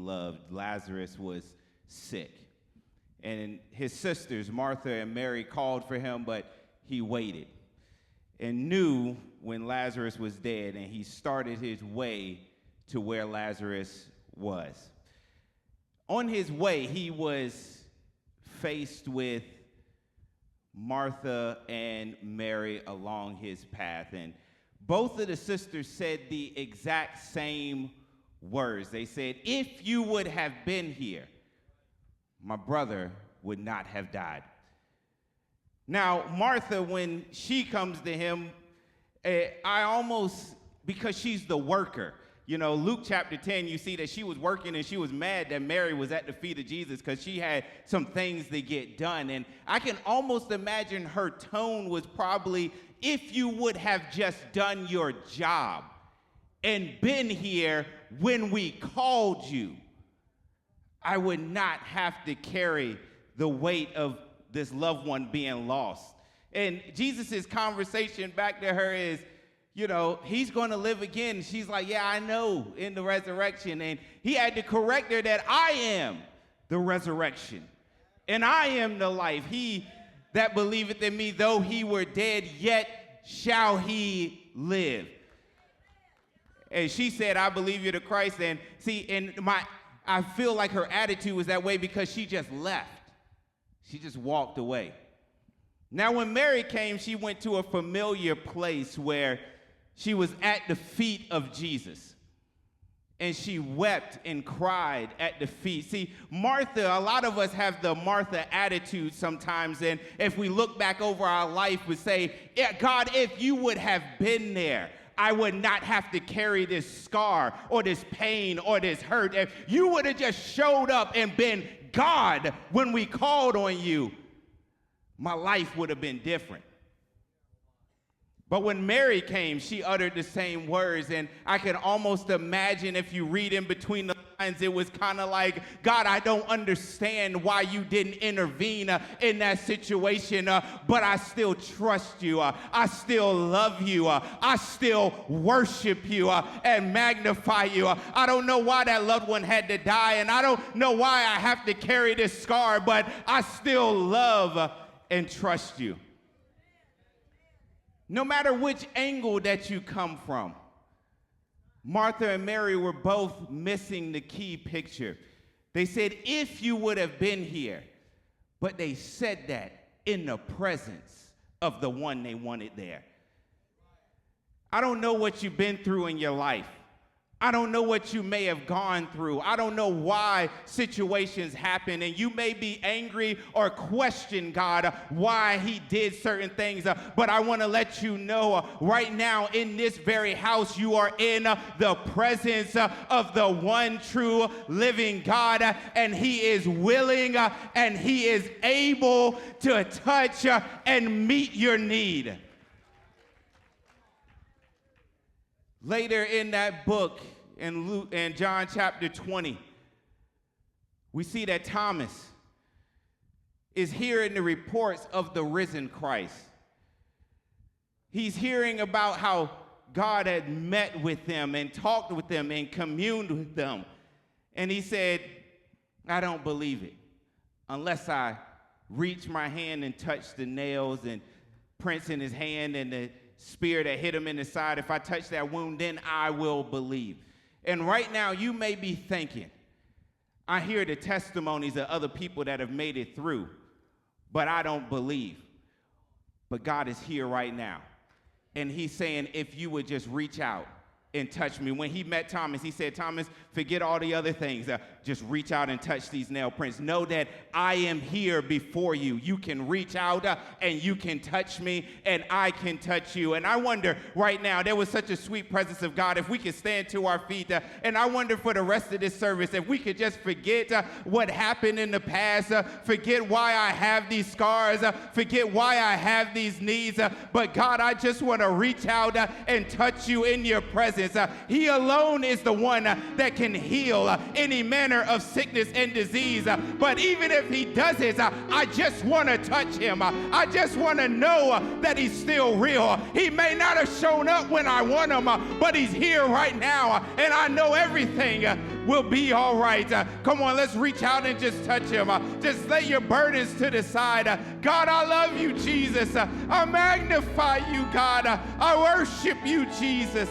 loved. Lazarus was sick. And his sisters, Martha and Mary, called for him, but he waited and knew when Lazarus was dead, and he started his way to where Lazarus was. On his way, he was faced with Martha and Mary along his path, and both of the sisters said the exact same words. They said, if you would have been here, my brother would not have died. Now, Martha, when she comes to him, because she's the worker. You know, Luke chapter 10, you see that she was working and she was mad that Mary was at the feet of Jesus because she had some things to get done. And I can almost imagine her tone was probably, if you would have just done your job and been here when we called you, I would not have to carry the weight of this loved one being lost. And Jesus' conversation back to her is, you know, he's going to live again. She's like, yeah, I know, in the resurrection. And he had to correct her that I am the resurrection, and I am the life. He that believeth in me, though he were dead, yet shall he live. And she said, I believe you're the Christ. And see, I feel like her attitude was that way because she just left. She just walked away. Now, when Mary came, she went to a familiar place where she was at the feet of Jesus. And she wept and cried at the feet. See, Martha, a lot of us have the Martha attitude sometimes. And if we look back over our life, we say, yeah, God, if you would have been there, I would not have to carry this scar or this pain or this hurt. If you would have just showed up and been God when we called on you, my life would have been different. But when Mary came, she uttered the same words, and I can almost imagine if you read in between the lines, it was kind of like, God, I don't understand why you didn't intervene in that situation, but I still trust you. I still love you. I still worship you and magnify you. I don't know why that loved one had to die, and I don't know why I have to carry this scar, but I still love and trust you. No matter which angle that you come from, Martha and Mary were both missing the key picture. They said, if you would have been here, but they said that in the presence of the one they wanted there. I don't know what you've been through in your life. I don't know what you may have gone through. I don't know why situations happen, and you may be angry or question God why he did certain things, but I want to let you know right now in this very house you are in the presence of the one true living God, and he is willing and he is able to touch and meet your need. Later in that book, in John chapter 20, we see that Thomas is hearing the reports of the risen Christ. He's hearing about how God had met with them and talked with them and communed with them. And he said, I don't believe it unless I reach my hand and touch the nails and prints in his hand and the spear that hit him in the side. If I touch that wound, then I will believe. And right now you may be thinking, I hear the testimonies of other people that have made it through, but I don't believe. But God is here right now. And he's saying, if you would just reach out and touch me. When he met Thomas, he said, Thomas, forget all the other things. Just reach out and touch these nail prints. Know that I am here before you. You can reach out and you can touch me and I can touch you. And I wonder right now, there was such a sweet presence of God. If we could stand to our feet, and I wonder for the rest of this service, if we could just forget what happened in the past, forget why I have these scars, forget why I have these needs. But God, I just want to reach out and touch you in your presence. He alone is the one that can heal any manner of sickness and disease. But even if he does it, I just want to touch him. I just want to know that he's still real. He may not have shown up when I want him, but he's here right now. And I know everything will be all right. Come on, let's reach out and just touch him. Just lay your burdens to the side. God, I love you, Jesus. I magnify you, God. I worship you, Jesus.